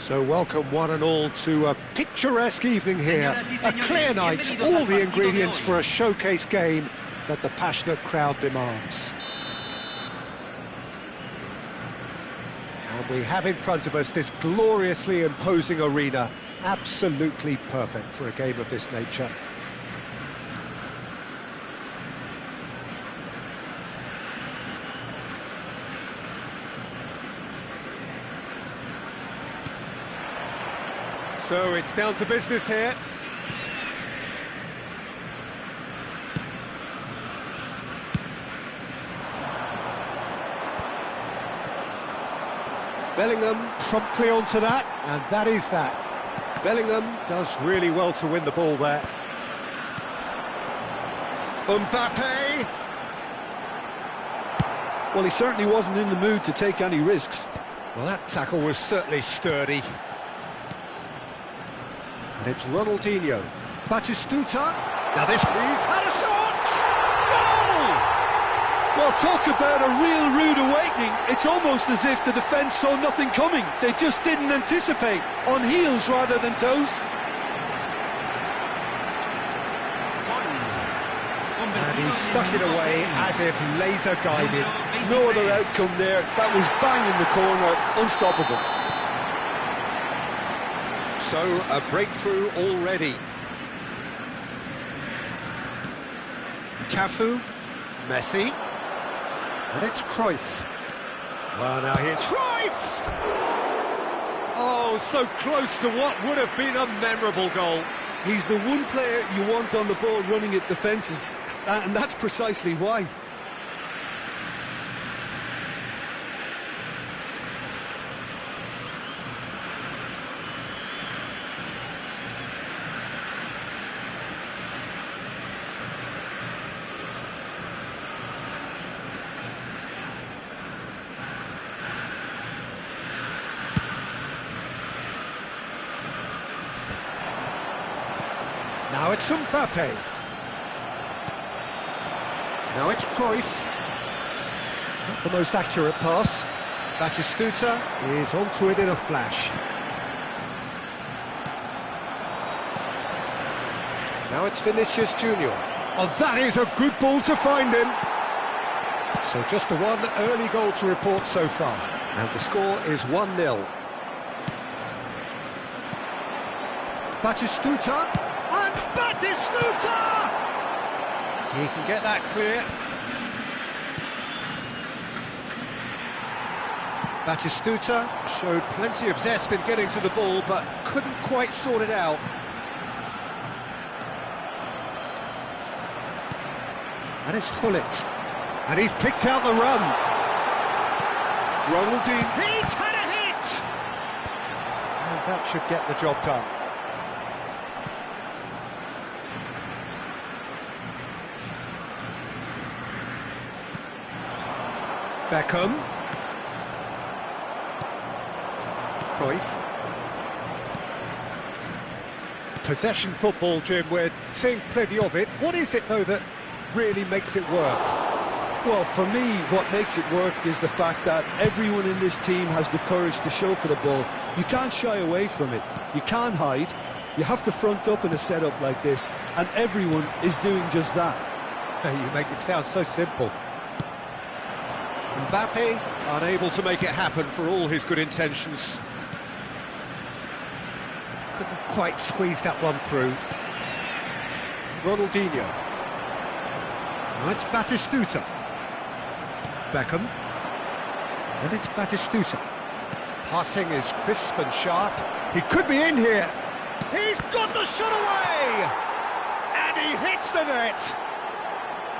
So welcome one and all to a picturesque evening here, a clear night, all the ingredients for a showcase game that the passionate crowd demands. And we have in front of us this gloriously imposing arena, absolutely perfect for a game of this nature. So it's down to business here. Bellingham promptly onto that, and that is that. Bellingham does really well to win the ball there. Mbappe! Well, he certainly wasn't in the mood to take any risks. Well, that tackle was certainly sturdy. And it's Ronaldinho. Batistuta. Now this... He's had a shot! Goal! Well, talk about a real rude awakening. It's almost as if the defence saw nothing coming. They just didn't anticipate. On heels rather than toes. And he stuck it away as if laser-guided. No other outcome there. That was bang in the corner. Unstoppable. So, a breakthrough already. Cafu, Messi, and it's Cruyff. Well, now here's Cruyff! Oh, so close to what would have been a memorable goal. He's the one player you want on the ball running at defences, and that's precisely why. Now it's Mbappe. Now it's Cruyff. Not the most accurate pass. Batistuta is onto it in a flash. Now it's Vinicius Junior. Oh, that is a good ball to find him. So just the one early goal to report so far. And the score is 1-0. Batistuta. And Batistuta! He can get that clear. Batistuta showed plenty of zest in getting to the ball, but couldn't quite sort it out. And it's Hullet. And he's picked out the run. Ronaldinho. He's had a hit! And that should get the job done. Beckham. Cruyff. Possession football, Jim, we're seeing plenty of it. What is it, though, that really makes it work? Well, for me, what makes it work is the fact that everyone in this team has the courage to show for the ball. You can't shy away from it. You can't hide. You have to front up in a setup like this, and everyone is doing just that. You make it sound so simple. Mbappe unable to make it happen for all his good intentions. Couldn't quite squeeze that one through. Ronaldinho. Now it's Batistuta. Beckham. And it's Batistuta. Passing is crisp and sharp. He could be in here. He's got the shot away! And he hits the net!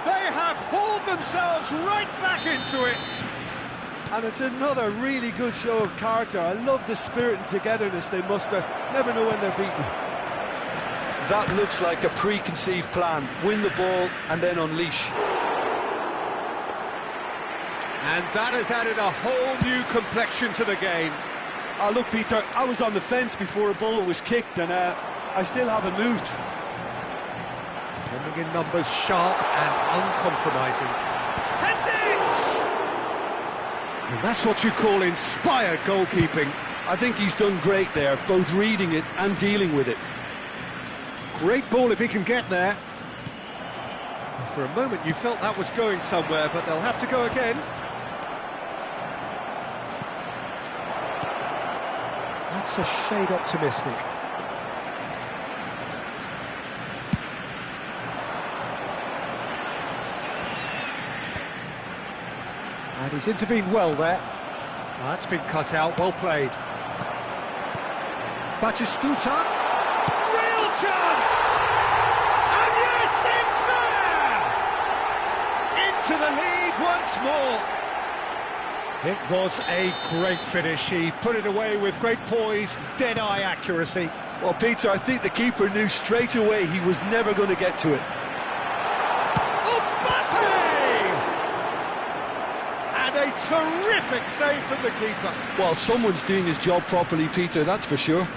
They have hauled themselves right back into it. And it's another really good show of character. I love the spirit and togetherness they muster. Never know when they're beaten. That looks like a preconceived plan. Win the ball and then unleash. And that has added a whole new complexion to the game. Look, Peter, I was on the fence before a ball was kicked, and I still haven't moved. Defending in numbers, sharp and uncompromising. Heads it! And that's what you call inspired goalkeeping. I think he's done great there, both reading it and dealing with it. Great ball if he can get there. For a moment you felt that was going somewhere, but they'll have to go again. That's a shade optimistic. And he's intervened well there. That's been cut out, well played. Batistuta. Real chance! And yes, it's there! Into the lead once more. It was a great finish. He put it away with great poise, dead-eye accuracy. Well, Peter, I think the keeper knew straight away he was never going to get to it. A terrific save from the keeper. Well, someone's doing his job properly, Peter, that's for sure.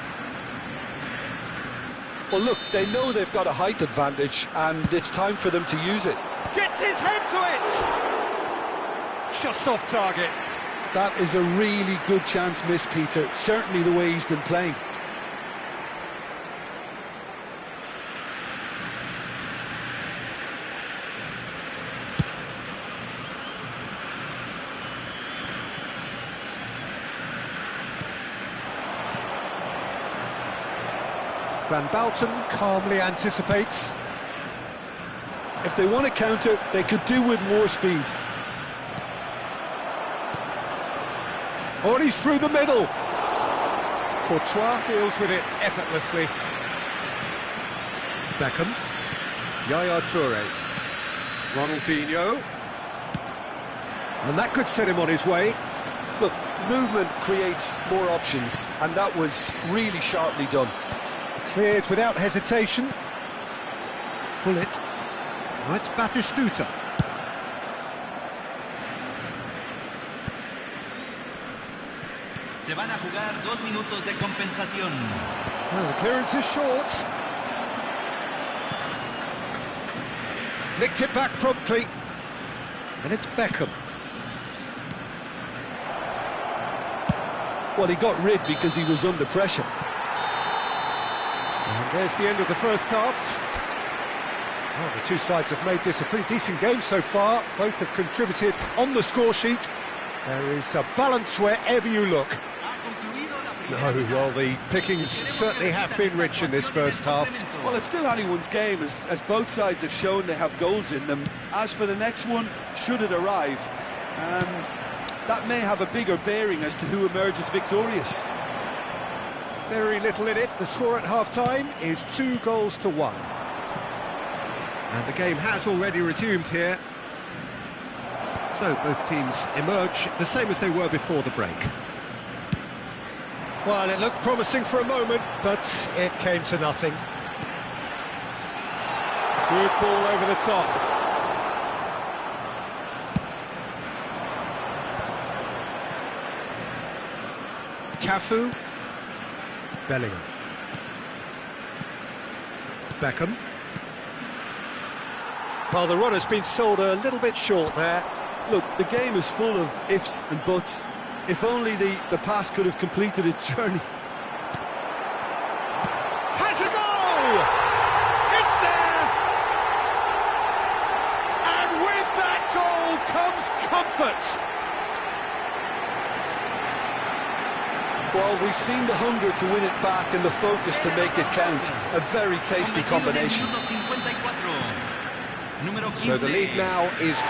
Well, look, they know they've got a height advantage, and it's time for them to use it. Gets his head to it! Just off target. That is a really good chance miss, Peter, certainly the way he's been playing. Van Bouten calmly anticipates. If they want to counter, they could do with more speed. Oh, and he's through the middle. Courtois deals with it effortlessly. Beckham. Yaya Toure. Ronaldinho. And that could set him on his way. Look, movement creates more options, and that was really sharply done. Cleared without hesitation. Pull it. Oh, it's Batistuta. Se van a jugar 2 minutos de compensación. Well, the clearance is short. Nicked it back promptly. And it's Beckham. Well, he got rid because he was under pressure. And there's the end of the first half. Well, the two sides have made this a pretty decent game so far. Both have contributed on the score sheet. There is a balance wherever you look. No, well, the pickings certainly have been rich in this first half. Well, it's still anyone's game, as both sides have shown they have goals in them. As for the next one, should it arrive, that may have a bigger bearing as to who emerges victorious. Very little in it. The score at half-time is 2-1. And the game has already resumed here. So both teams emerge the same as they were before the break. Well, it looked promising for a moment, but it came to nothing. Good ball over the top. Cafu. Bellingham. Beckham. Well, the run has been sold a little bit short there. Look, the game is full of ifs and buts. If only the pass could have completed its journey. Has a goal! It's there! And with that goal comes comfort! Well, we've seen the hunger to win it back and the focus to make it count. A very tasty combination. So the lead now is 2.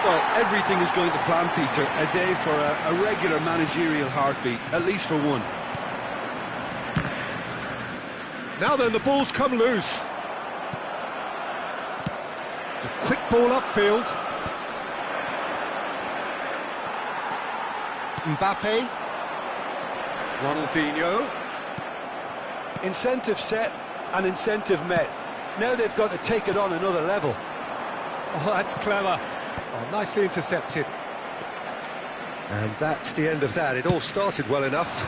Well, everything is going to plan, Peter. A day for a regular managerial heartbeat, at least for one. Now then, the ball's come loose. It's a quick ball upfield. Mbappe. Ronaldinho. Incentive set and incentive met. Now they've got to take it on another level. Oh, that's clever. Oh, nicely intercepted. And that's the end of that. It all started well enough.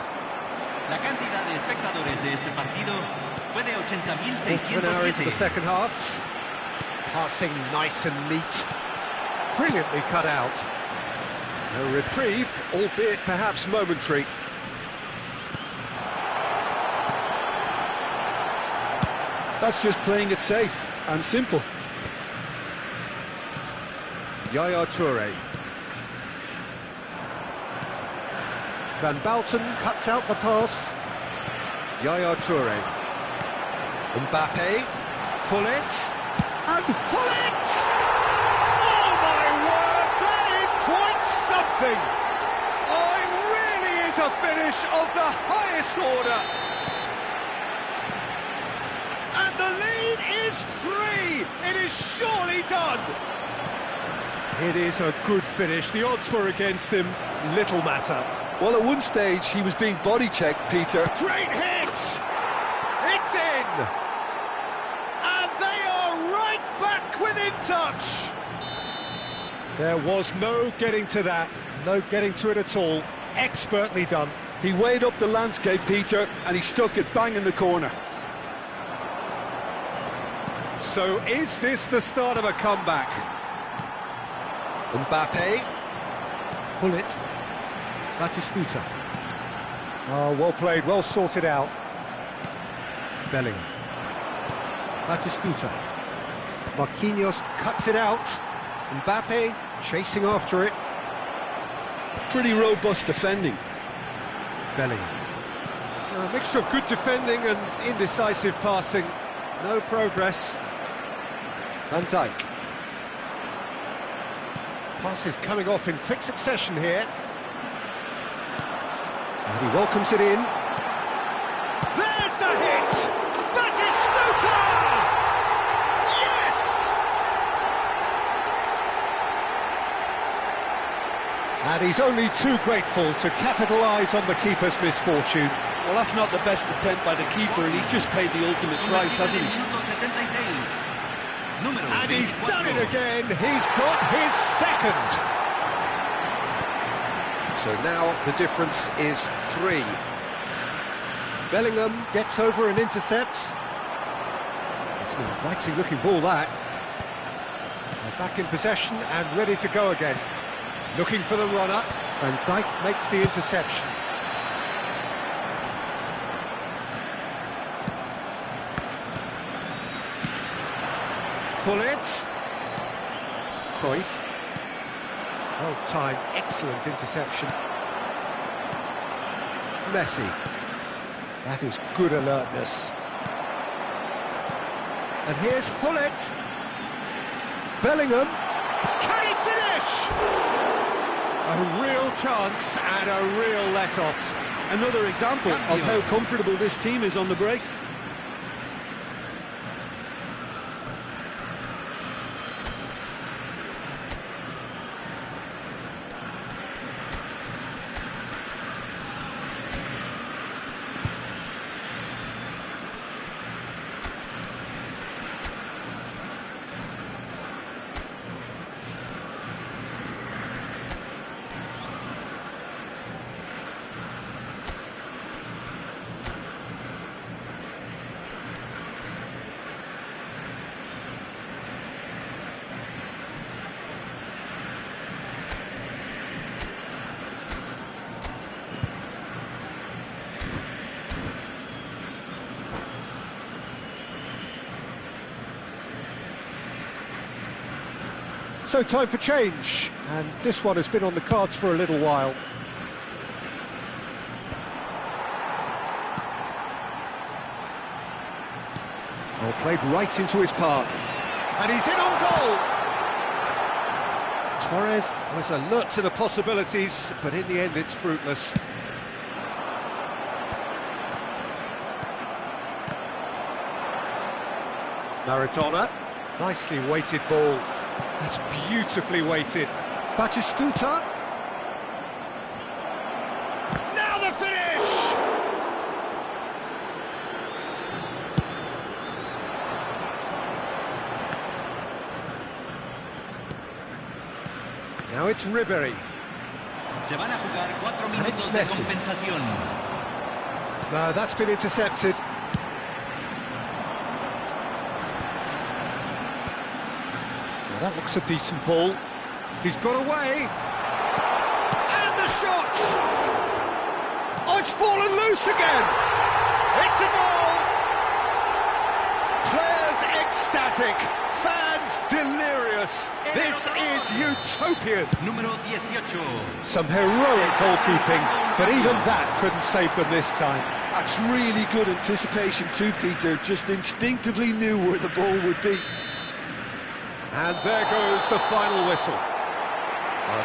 La cantidad de espectadores de este partido fue de 80.607. Half an hour into the second half. Passing nice and neat. Brilliantly cut out. A reprieve, albeit perhaps momentary. That's just playing it safe and simple. Yaya Toure. Van Balten cuts out the pass. Yaya Toure. Mbappe. Hullet. And Hullet! Oh my word, that is quite something! Oh, it really is a finish of the highest order. And the lead is 3. It is surely done. It is a good finish. The odds were against him. Little matter. Well, at one stage, he was being body-checked, Peter. Great hit! It's in! And they are right back within touch! There was no getting to that. No getting to it at all. Expertly done. He weighed up the landscape, Peter, and he stuck it bang in the corner. So is this the start of a comeback? Mbappe. Hullet. Batistuta. Oh, well played, well sorted out. Bellingham. Batistuta. Marquinhos cuts it out. Mbappe chasing after it. Pretty robust defending. Bellingham. A mixture of good defending and indecisive passing. No progress. Van Dijk. Passes coming off in quick succession here. And he welcomes it in. There's the hit! Batistuta! Yes! And he's only too grateful to capitalise on the keeper's misfortune. Well, that's not the best attempt by the keeper, and he's just paid the ultimate price, hasn't he? And he's done it again. He's got his second. So now the difference is 3. Bellingham gets over and intercepts. It's an inviting looking ball, that. They're back in possession and ready to go again. Looking for the runner. Van Dijk makes the interception. Hullet. Cruyff. Well timed, excellent interception. Messi. That is good alertness. And here's Hullet. Bellingham. Can he finish? A real chance and a real let-off. Another example of how comfortable this team is on the break. So time for change, and this one has been on the cards for a little while. Oh, played right into his path, and he's in on goal! Torres was alert to the possibilities, but in the end it's fruitless. Maradona, nicely weighted ball. That's beautifully weighted. Batistuta. Now the finish! Now it's Ribery. Se van a jugar 4 And it's minutos de Messi. compensación. No, that's been intercepted. That looks a decent ball. He's got away. And the shot! Oh, it's fallen loose again! It's a goal! ecstatic, fans delirious. This is utopian. Número 18. Some heroic goalkeeping, but even that couldn't save them this time. That's really good anticipation too, Peter. Just instinctively knew where the ball would be. And there goes the final whistle.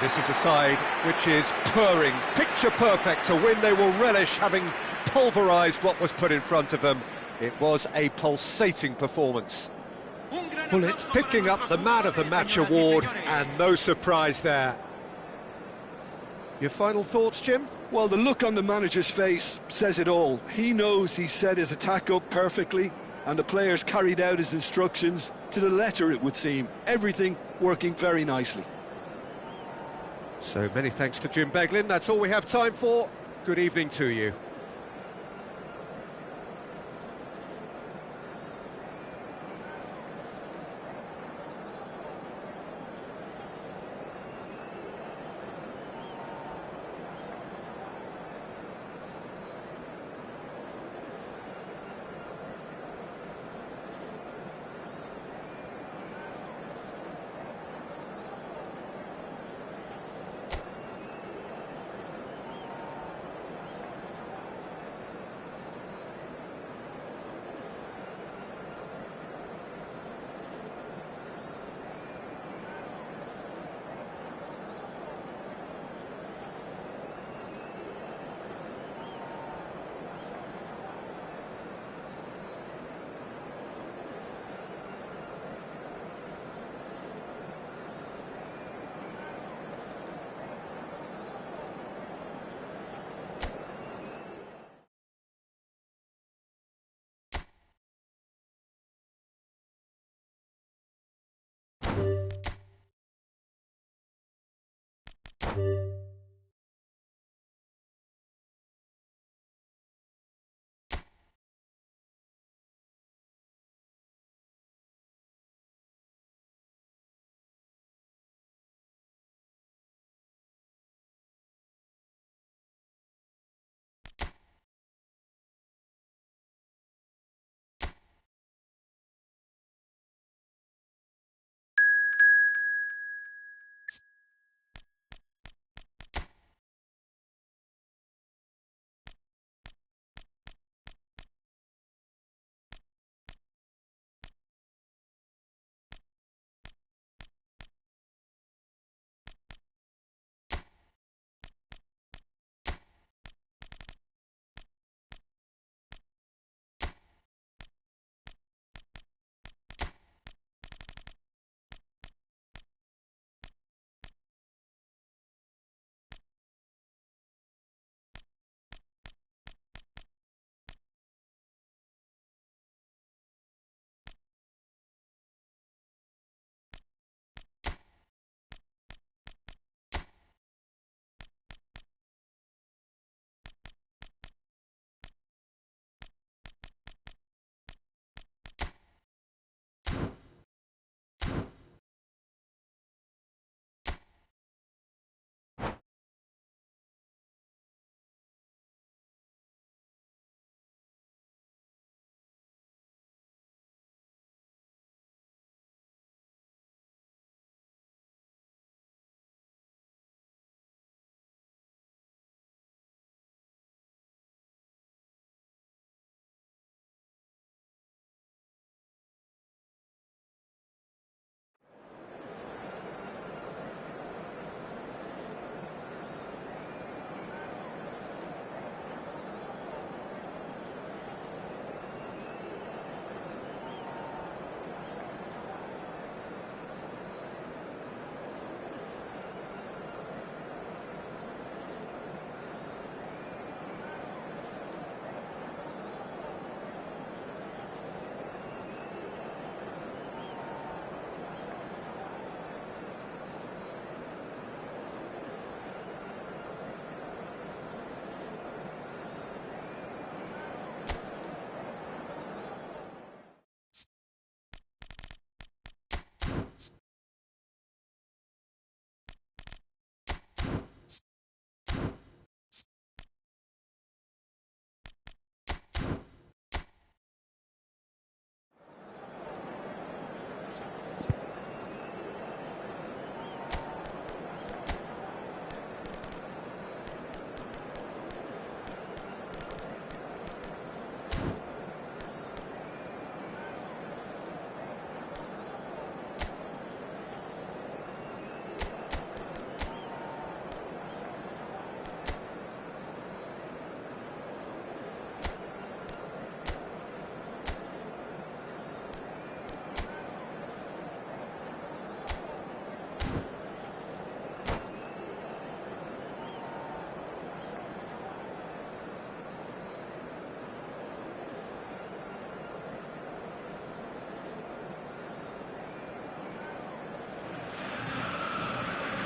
This is a side which is purring, picture perfect. To win, they will relish having pulverised what was put in front of them. It was a pulsating performance. Well, it's picking up the Man of the Match award, and no surprise there. Your final thoughts, Jim? Well, the look on the manager's face says it all. He knows he set his attack up perfectly, and the players carried out his instructions to the letter, it would seem. Everything working very nicely. So many thanks to Jim Beglin. That's all we have time for. Good evening to you.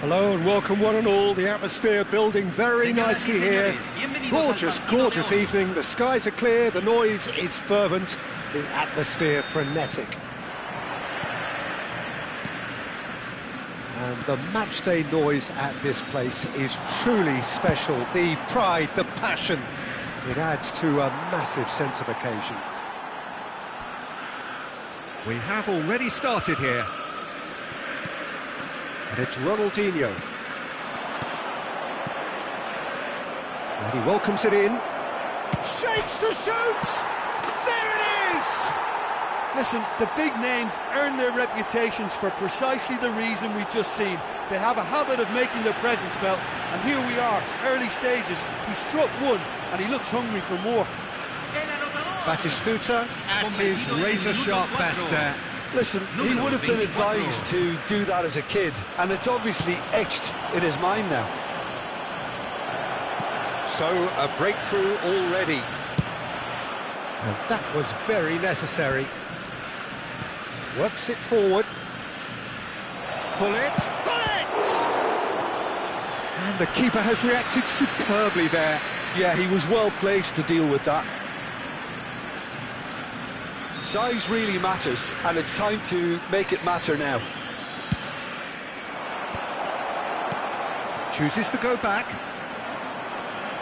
Hello and welcome one and all. The atmosphere building very nicely here. Gorgeous, gorgeous evening. The skies are clear, the noise is fervent, the atmosphere frenetic. And the matchday noise at this place is truly special. The pride, the passion, it adds to a massive sense of occasion. We have already started here. And it's Ronaldinho. And he welcomes it in. Shapes to shoot! There it is! Listen, the big names earn their reputations for precisely the reason we've just seen. They have a habit of making their presence felt, and here we are, early stages. He struck one, and he looks hungry for more. Batistuta at his razor-sharp best there. Listen, he would have been advised to do that as a kid, and it's obviously etched in his mind now. So, a breakthrough already. And that was very necessary. Works it forward. Pull it! Pull it! And the keeper has reacted superbly there. Yeah, he was well placed to deal with that. Size really matters, and it's time to make it matter now. Chooses to go back.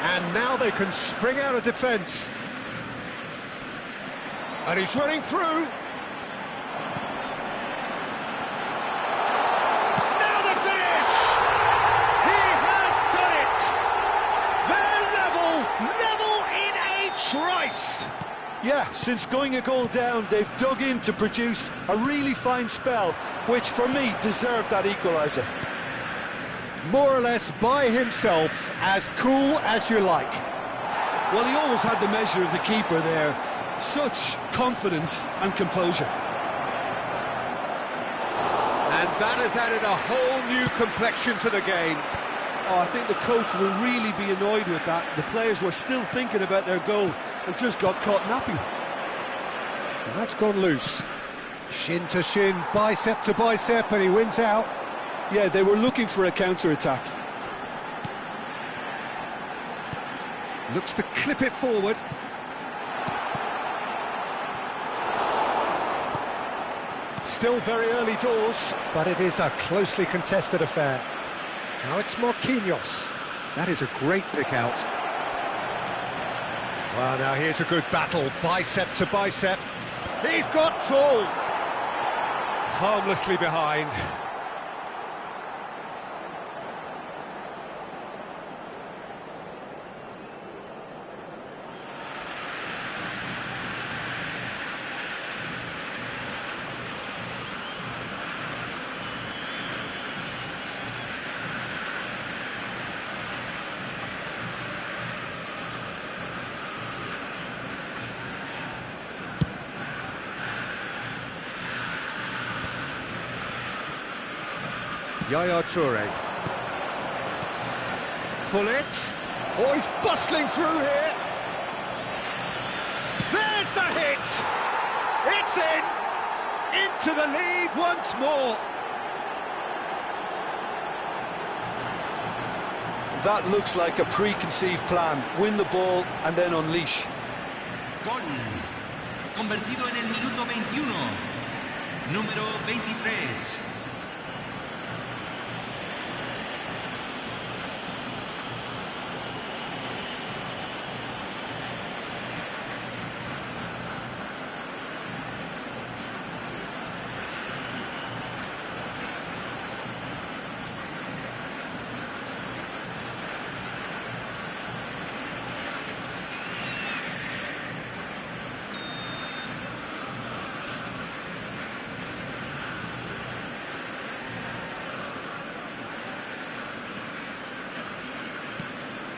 And now they can spring out of defence. And he's running through. Now the finish! He has done it! They're level in a trice! Yeah, since going a goal down, they've dug in to produce a really fine spell, which for me deserved that equaliser. More or less by himself, as cool as you like. Well, he always had the measure of the keeper there. Such confidence and composure. And that has added a whole new complexion to the game. Oh, I think the coach will really be annoyed with that. The players were still thinking about their goal and just got caught napping. And that's gone loose. Shin to shin, bicep to bicep, and he wins out. Yeah, they were looking for a counter-attack. Looks to clip it forward. Still very early doors, but it is a closely contested affair. Now it's Marquinhos. That is a great pick out. Well, now here's a good battle, bicep to bicep. He's got tall. Harmlessly behind. Yaya Toure. Pull it. Oh, he's bustling through here. There's the hit. It's in. Into the lead once more. That looks like a preconceived plan. Win the ball and then unleash. Gol. Convertido en el minuto 21. Número 23.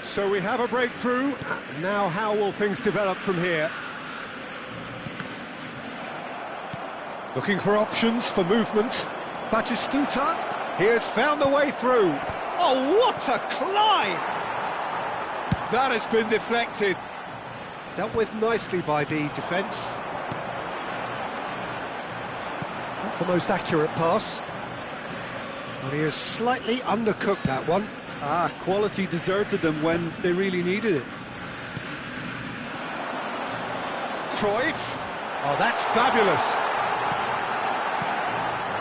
So we have a breakthrough. Now how will things develop from here? Looking for options for movement. Batistuta, he has found the way through. Oh, what a climb! That has been deflected. Dealt with nicely by the defence. Not the most accurate pass. Well, he has slightly undercooked that one. Quality deserted them when they really needed it. Cruyff. Oh, that's fabulous.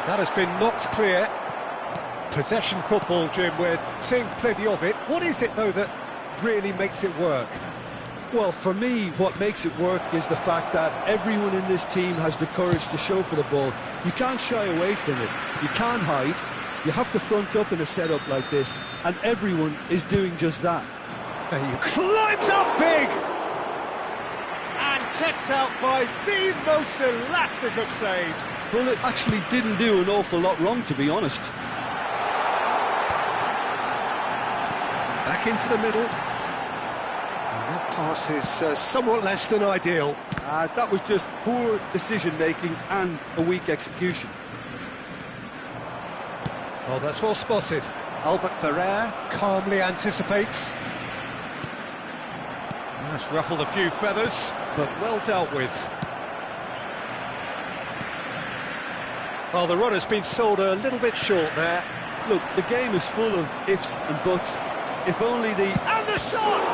That has been knocked clear. Possession football, Jim, we're seeing plenty of it. What is it, though, that really makes it work? Well, for me, what makes it work is the fact that everyone in this team has the courage to show for the ball. You can't shy away from it. You can't hide. You have to front up in a setup like this, and everyone is doing just that. And he climbs up big! And kept out by the most elastic of saves. Well, it actually didn't do an awful lot wrong, to be honest. Back into the middle. And that pass is somewhat less than ideal. That was just poor decision-making and a weak execution. Oh, that's well spotted. Albert Ferrer calmly anticipates. That's ruffled a few feathers, but well dealt with. Well, the run has been sold a little bit short there. Look, the game is full of ifs and buts. If only the... And the shot!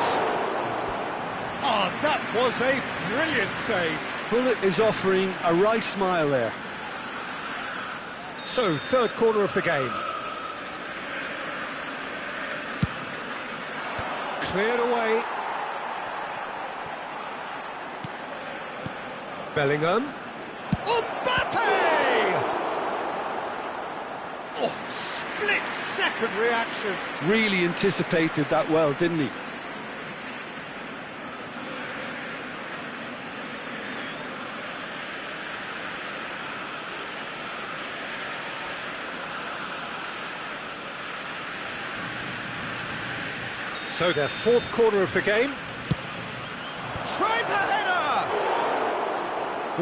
Oh, that was a brilliant save. Bullet is offering a wry smile there. So, third corner of the game. Cleared away. Bellingham. Mbappe! Oh, split-second reaction. Really anticipated that well, didn't he? So their fourth corner of the game. Tries a header!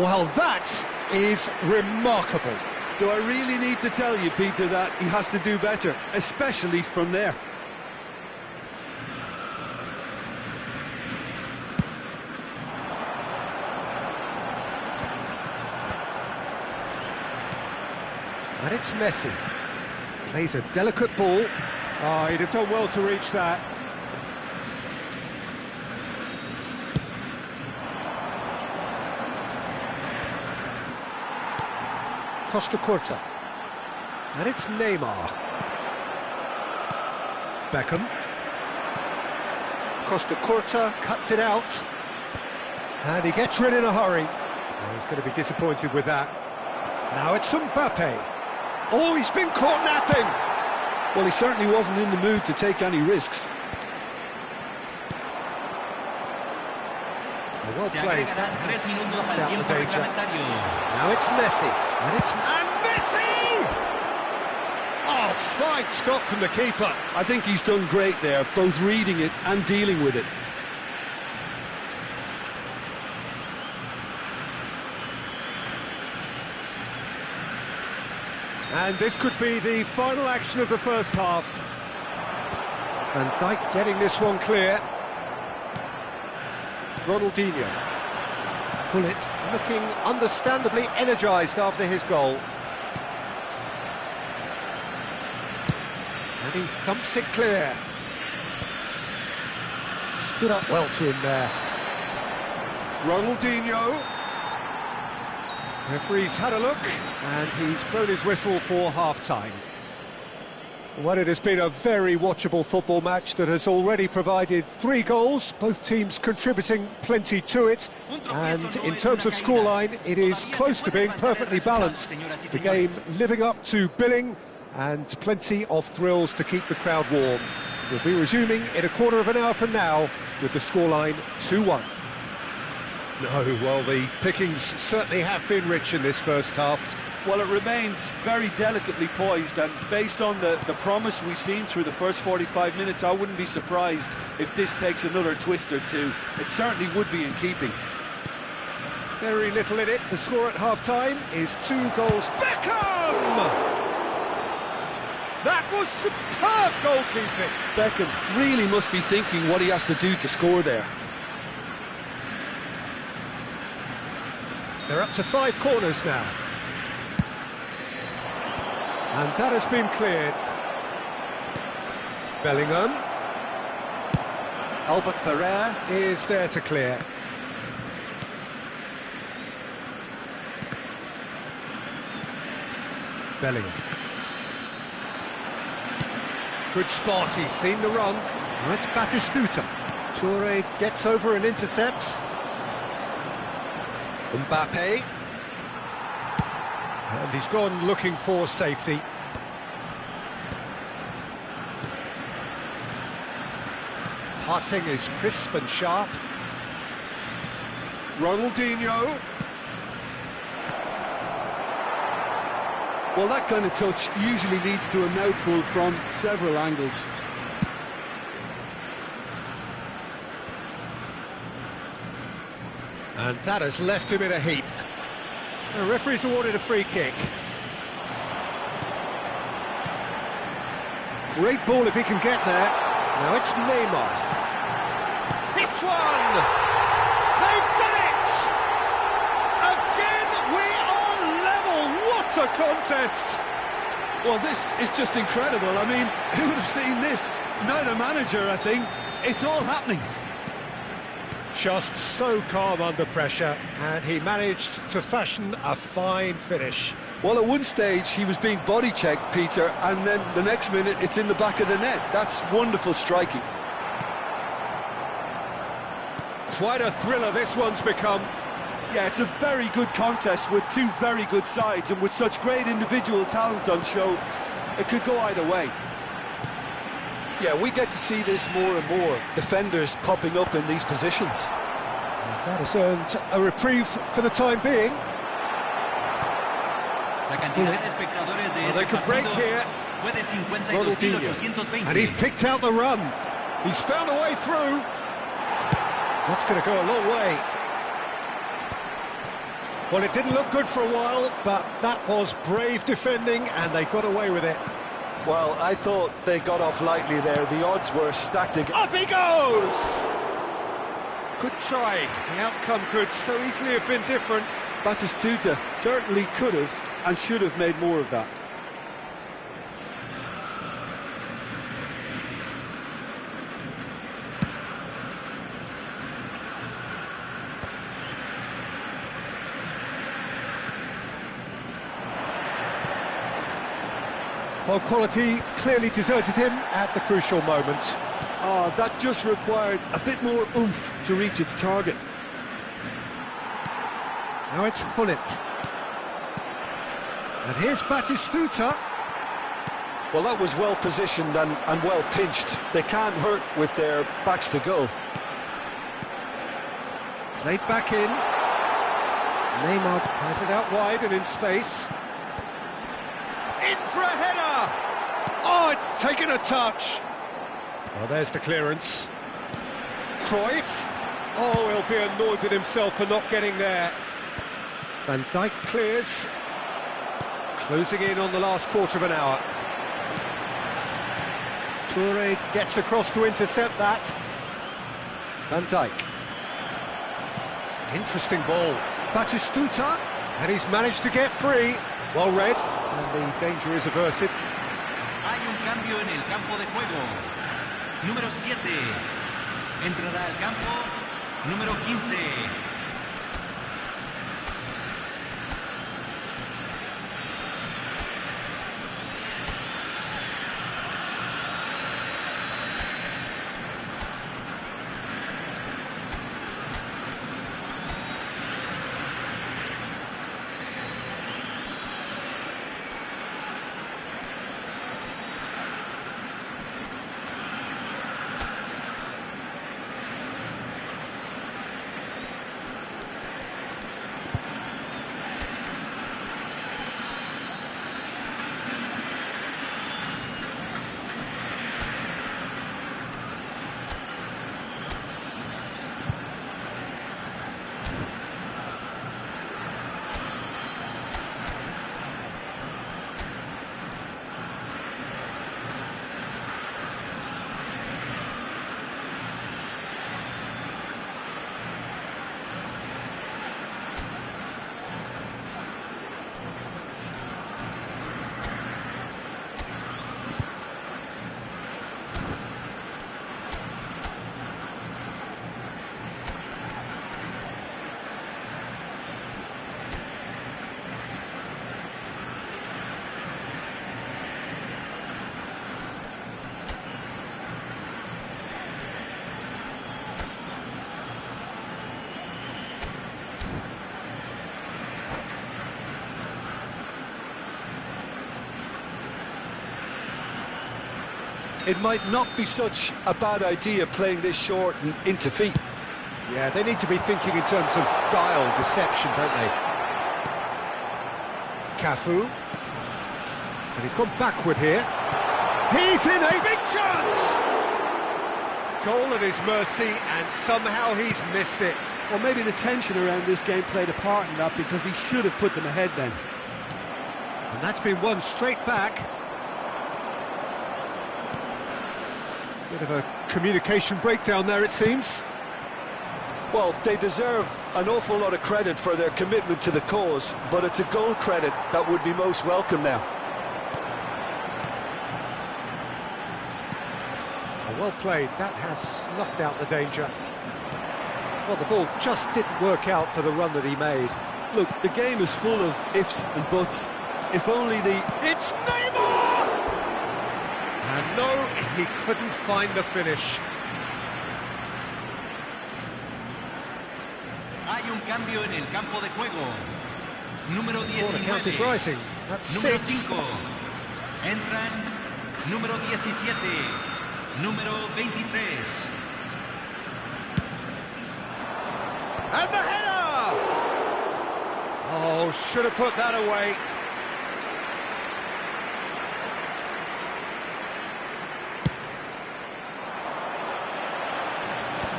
Well, that is remarkable. Do I really need to tell you, Peter, that he has to do better, especially from there? And it's Messi. Plays a delicate ball. Oh, he'd have done well to reach that. Costa Curta. And it's Neymar. Beckham. Costa Curta cuts it out. And he gets rid in a hurry. Oh, he's going to be disappointed with that. Now it's Mbappe. Oh, he's been caught napping. Well, he certainly wasn't in the mood to take any risks. Well Se played. agregarán 3 minutos al Out the tiempo danger. reglamentario. Now it's Messi. And Messi! Oh, fine stop from the keeper. I think he's done great there, both reading it and dealing with it. And this could be the final action of the first half. Van Dijk getting this one clear. Ronaldinho. Bullet looking understandably energised after his goal. And he thumps it clear. Stood up well to him there. Ronaldinho. Referee's had a look, and he's blown his whistle for half-time. Well, it has been a very watchable football match that has already provided 3 goals, both teams contributing plenty to it, and in terms of scoreline, it is close to being perfectly balanced. The game living up to billing, and plenty of thrills to keep the crowd warm. We'll be resuming in a quarter of an hour from now with the scoreline 2-1. No, well, the pickings certainly have been rich in this first half. Well, it remains very delicately poised, and based on the promise we've seen through the first 45 minutes, I wouldn't be surprised if this takes another twist or two. It certainly would be in keeping. Very little in it. The score at half-time is 2 goals. Beckham! That was superb goalkeeping. Beckham really must be thinking what he has to do to score there. They're up to 5 corners now. And that has been cleared. Bellingham. Albert Ferrer is there to clear. Bellingham. Good spot, he's seen the run. Now it's Batistuta. Toure gets over and intercepts. Mbappe. And he's gone looking for safety. Passing is crisp and sharp. Ronaldinho. Well, that kind of touch usually leads to a mouthful from several angles. And that has left him in a heap. The referee's awarded a free kick. Great ball if he can get there. Now it's Neymar. It's one! They've done it! Again, we are level! What a contest! Well, this is just incredible. I mean, who would have seen this? Neither manager, I think. It's all happening. Just so calm under pressure, and he managed to fashion a fine finish. Well, at one stage, he was being body-checked, Peter, and then the next minute, it's in the back of the net. That's wonderful striking. Quite a thriller this one's become. Yeah, it's a very good contest with two very good sides, and with such great individual talent on show, it could go either way. Yeah, we get to see this more and more, defenders popping up in these positions. That has earned a reprieve for the time being. Well, they could break here. Ronaldinho. And he's picked out the run. He's found a way through. That's going to go a long way. Well, it didn't look good for a while, but that was brave defending, and they got away with it. Well, I thought they got off lightly there. The odds were stacked against. Up he goes! Good try. The outcome could so easily have been different. Batistuta certainly could have and should have made more of that. Well, quality clearly deserted him at the crucial moment. Oh, that just required a bit more oomph to reach its target. Now it's Hullet. And here's Batistuta. Well, that was well positioned and well pinched. They can't hurt with their backs to goal. Played back in. Neymar has it out wide and in space. In for a header! Oh, it's taken a touch. Well, there's the clearance. Cruyff. Oh, he'll be annoyed with himself for not getting there. Van Dijk clears. Closing in on the last quarter of an hour. Toure gets across to intercept that. Van Dijk. Interesting ball. Batistuta. And he's managed to get free. Well read. And the danger is averted. Hay un cambio en el campo de juego. Número 7. Entrará al campo. Número 15. it might not be such a bad idea playing this short and into feet. Yeah, they need to be thinking in terms of guile, deception, don't they? Cafu. And he's gone backward here. He's in a big chance! Goal at his mercy, and somehow he's missed it. Well, maybe the tension around this game played a part in that, because he should have put them ahead then. And that's been won straight back. Bit of a communication breakdown there, it seems. Well, they deserve an awful lot of credit for their commitment to the cause, but it's a goal credit that would be most welcome now. Well played, that has snuffed out the danger. Well, the ball just didn't work out for the run that he made. Look, the game is full of ifs and buts. If only the... It's Neymar! And no, he couldn't find the finish. Hay un cambio en el campo de juego. Número 19. The count is rising. That's Número 6. 5. Entran número 17. Número 23. And the header! Oh, should have put that away.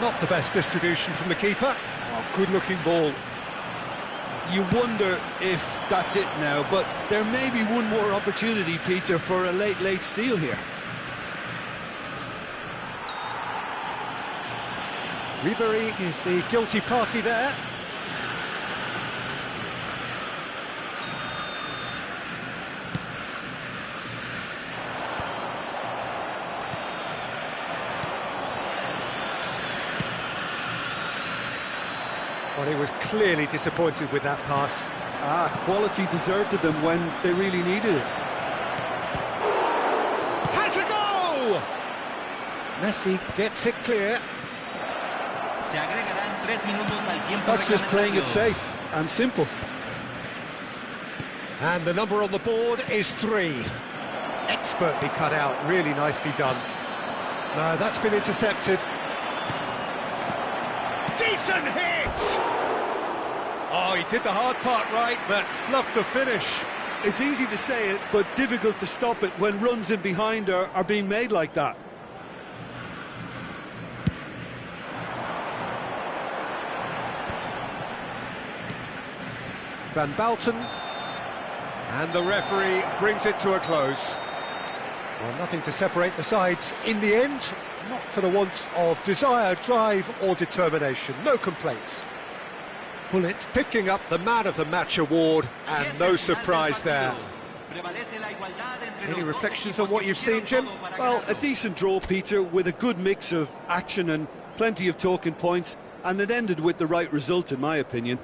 Not the best distribution from the keeper. Oh, good-looking ball. You wonder if that's it now, but there may be one more opportunity, Peter, for a late steal here. Ribery is the guilty party there. Well, he was clearly disappointed with that pass. Quality deserted them when they really needed it. Has a go! Messi gets it clear. Se agregarán 3 minutos al tiempo. That's just playing it safe and simple. And the number on the board is 3. Expertly cut out, really nicely done. No, that's been intercepted. Decent hit! Oh, he did the hard part right, but fluffed the finish. It's easy to say it, but difficult to stop it when runs in behind are being made like that. Van Bouten, and the referee brings it to a close. Well, nothing to separate the sides in the end, not for the want of desire, drive or determination. No complaints. Pullet picking up the Man of the Match award, and no surprise there. Any reflections on what you've seen, Jim? Well, a decent draw, Peter, with a good mix of action and plenty of talking points, and it ended with the right result, in my opinion.